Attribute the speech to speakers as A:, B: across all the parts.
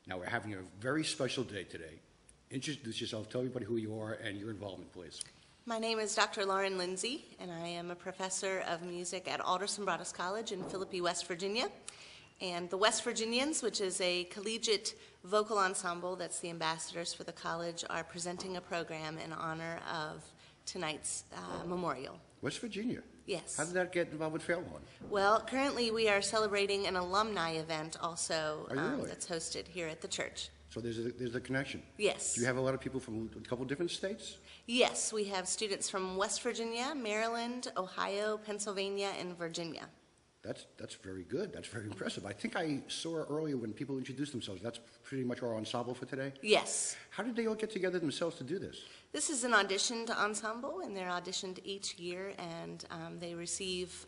A: Now, we're having a very special day today. Introduce yourself, tell everybody who you are and your involvement, please.
B: My name is Dr. Lauren Lindsay, and I am a professor of music at Alderson Broaddus College in Philippi, West Virginia. And the West Virginians, which is a collegiate vocal ensemble that's the ambassadors for the college, are presenting a program in honor of tonight's memorial.
A: West Virginia?
B: Yes.
A: How did that get involved with Fairlawn?
B: Well, currently we are celebrating an alumni event also
A: Really?
B: that's hosted here at the church.
A: So there's a connection?
B: Yes.
A: Do you have a lot of people from a couple different states?
B: Yes, we have students from West Virginia, Maryland, Ohio, Pennsylvania, and Virginia.
A: That's very good. That's very impressive. I think I saw earlier when people introduced themselves. That's pretty much our ensemble for today?
B: Yes.
A: How did they all get together themselves to do this?
B: This is an auditioned ensemble, and they're auditioned each year, and they receive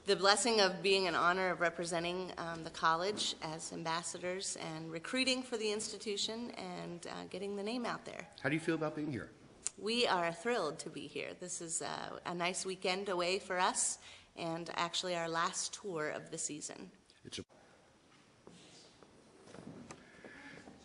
B: the blessing of being in honor of representing the college as ambassadors and recruiting for the institution and getting the name out there.
A: How do you feel about being here?
B: We are thrilled to be here. This is a nice weekend away for us, and actually our last tour of the season.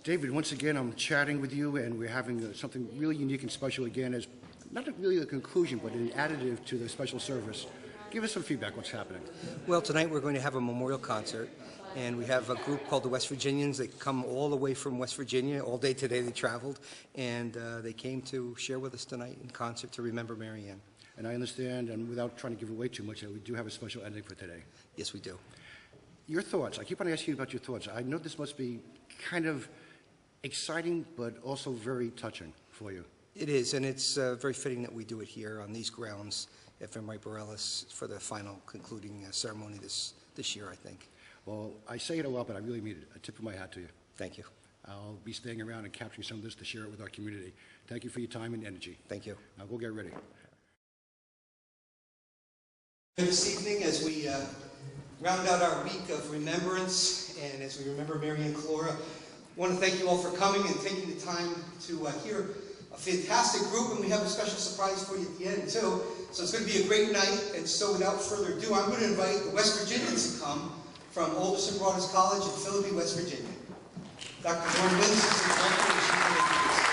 A: David, once again, I'm chatting with you, and we're having something really unique and special again, as not really the conclusion, but an additive to the special service. Give us some feedback. What's happening?
C: Well, tonight we're going to have a memorial concert, and we have a group called the West Virginians. They come all the way from West Virginia. All day today they traveled, and they came to share with us tonight in concert to remember Mary Ann.
A: And I understand, and without trying to give away too much, that we do have a special ending for today.
C: Yes, we do.
A: Your thoughts. I keep on asking you about your thoughts. I know this must be kind of exciting, but also very touching for you.
C: It is, and it's very fitting that we do it here on these grounds at Fenway Borealis for the final concluding ceremony this year, I think. Well,
A: I say it a lot, but I really mean it. A tip of my hat to you.
C: Thank you.
A: I'll be staying around and capturing some of this to share it with our community. Thank you for your time and energy.
C: Thank you.
A: Now go get ready.
C: This evening, as we round out our week of remembrance and as we remember Mary Ann Collura, I want to thank you all for coming and taking the time to hear a fantastic group, and we have a special surprise for you at the end too. So it's going to be a great night, and so without further ado, I'm going to invite the West Virginians to come from Alderson Broaddus College in Philippi, West Virginia. Dr. Lauren Lindsay is the director, and she's going to introduce us.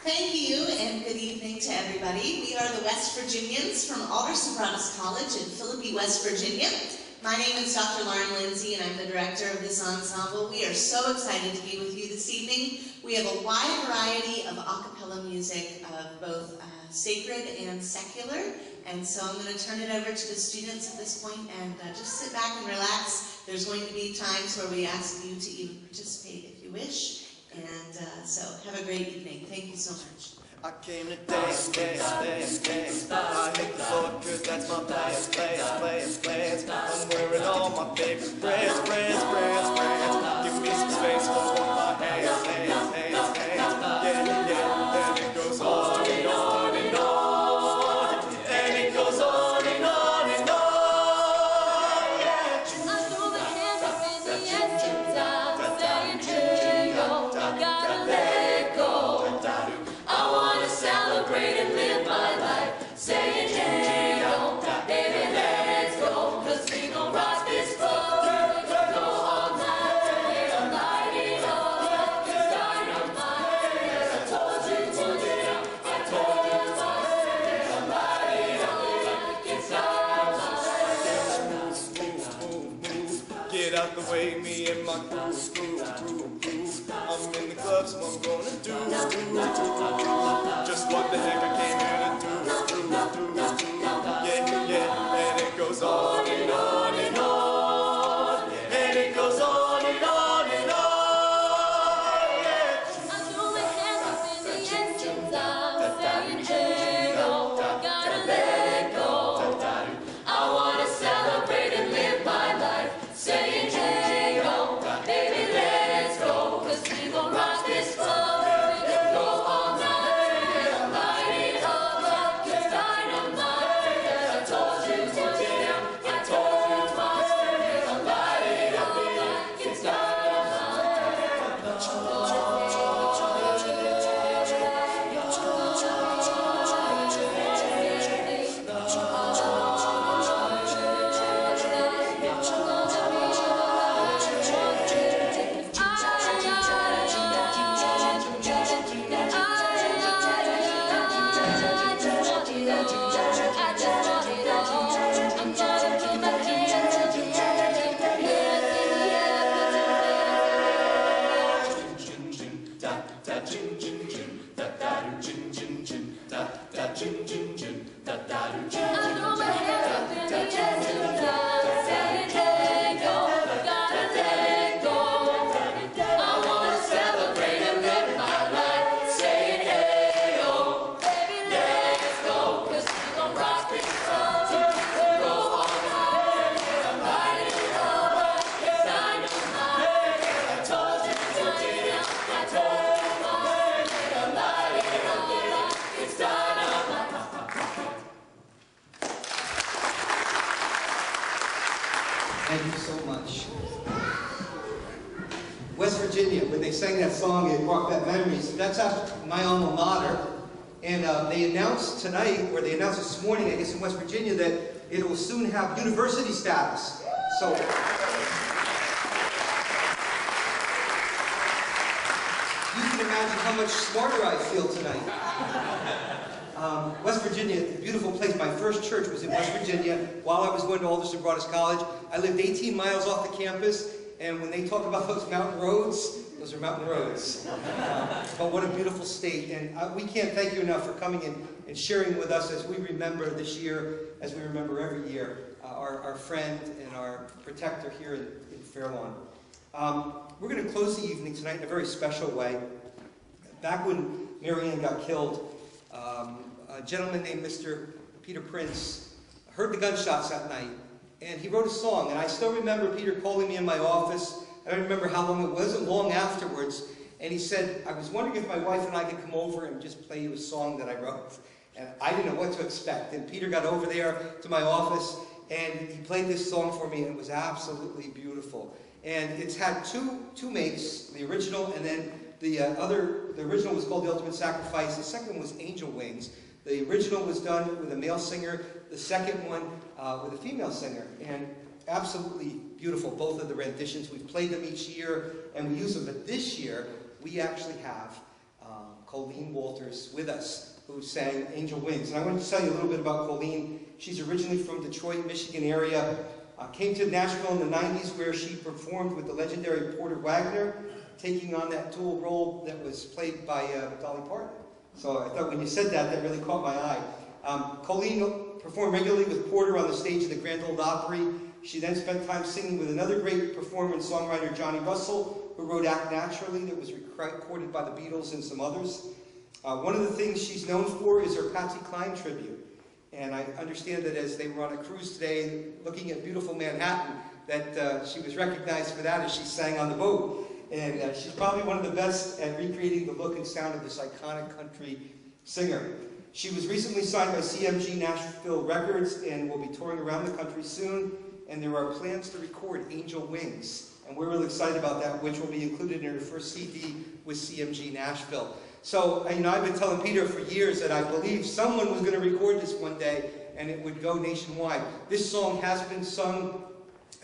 D: Thank you, and good evening to everybody. We are the West Virginians from Alderson Broaddus College in Philippi, West Virginia. My name is Dr. Lauren Lindsay, and I'm the director of this ensemble. We are so excited to be with you this evening. We have a wide variety of a cappella music of both sacred and secular, and so I'm going to turn it over to the students at this point and just sit back and relax. There's going to be times where we ask you to even participate if you wish. And so, have a great evening. Thank you so much.
E: I came to dance, dance, dance, dance. I hit the floor cause that's my place, place. I'm wearing all my favorite brands. Give me some space for my hands. Yeah, and it goes on and on and on. And it goes on and on and on. Yeah.
F: I threw my hands up in the engine time, saying, hey, yo, gotta let go. I wanna celebrate and live my life, saying, hey, yo, baby, let's go. 'Cause we gon' rock this boat, we gon' go all night, yeah, light it up like it's dynamite. Yeah, I told you once, I told you twice, yeah, light it up like it's dynamite.
E: Get out the way, me and my groove. I'm in the club, so I'm gonna do. Just what the heck I came here to do. Yeah, and it goes on and on and on. And it goes on and on and on. Yeah.
F: I threw my hands up in the engine time, saying, hey, yo, gotta let go. I wanna celebrate and live my life, saying, hey, yo, baby, let's go. 'Cause we gon' rock this boat, we gon' go all night, yeah, light it up like it's dynamite. Yeah, I told you once, I told you
C: West Virginia, when they sang that song, it brought back memories. That's after my alma mater. And they announced tonight, or they announced this morning, I guess in West Virginia, that it will soon have university status. So you can imagine how much smarter I feel tonight. West Virginia, a beautiful place. My first church was in West Virginia while I was going to Alderson Broaddus College. I lived 18 miles off the campus, and when they talk about those mountain roads, those are mountain roads. But what a beautiful state, and we can't thank you enough for coming in and sharing with us as we remember this year, as we remember every year, our friend and our protector here in Fairlawn. We're going to close the evening tonight in a very special way. Back when Mary Ann got killed, a gentleman named Mr. Peter Prince heard the gunshots that night, and he wrote a song. And I still remember Peter calling me in my office. I don't remember how long it wasn't long afterwards. And he said, I was wondering if my wife and I could come over and just play you a song that I wrote. And I didn't know what to expect. And Peter got over there to my office, and he played this song for me, and it was absolutely beautiful. And it's had two makes, the original, and then the original was called The Ultimate Sacrifice. The second one was Angel Wings. The original was done with a male singer. The second one with a female singer. And absolutely beautiful, both of the renditions. We've played them each year, and we use them. But this year, we actually have Colleen Walters with us, who sang Angel Wings. And I wanted to tell you a little bit about Colleen. She's originally from Detroit, Michigan area. Came to Nashville in the 90s, where she performed with the legendary Porter Wagoner, taking on that dual role that was played by Dolly Parton. So I thought when you said that, that really caught my eye. Colleen performed regularly with Porter on the stage of the Grand Ole Opry. She then spent time singing with another great performer and songwriter, Johnny Russell, who wrote Act Naturally, that was recorded by the Beatles and some others. One of the things she's known for is her Patsy Cline tribute. And I understand that as they were on a cruise today, looking at beautiful Manhattan, that she was recognized for that as she sang on the boat. And she's probably one of the best at recreating the look and sound of this iconic country singer. She was recently signed by CMG Nashville Records and will be touring around the country soon. And there are plans to record Angel Wings. And we're really excited about that, which will be included in her first CD with CMG Nashville. So, you know, I've been telling Peter for years that I believe someone was going to record this one day and it would go nationwide. This song has been sung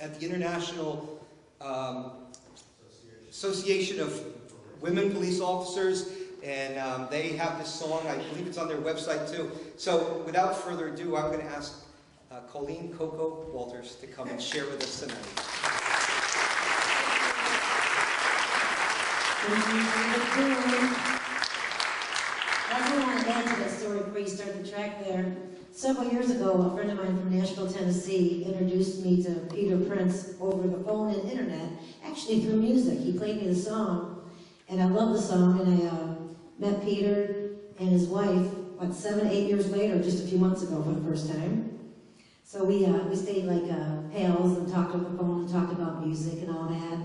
C: at the International Association of Women Police Officers, and they have this song. I believe it's on their website too. So, without further ado, I'm going to ask Colleen Coco Walters to come and share with us tonight.
G: I just want to add to that story before you start the track there. Several years ago, a friend of mine from Nashville, Tennessee, introduced me to Peter Prince over the phone and internet, actually through music. He played me the song, and I love the song, and I met Peter and his wife, 7, 8 years later, just a few months ago for the first time. So we stayed like pals and talked on the phone and talked about music and all that.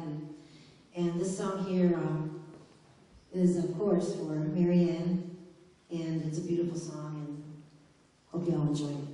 G: And this song here is, of course, for Mary Ann, and it's a beautiful song, and hope you all enjoy it.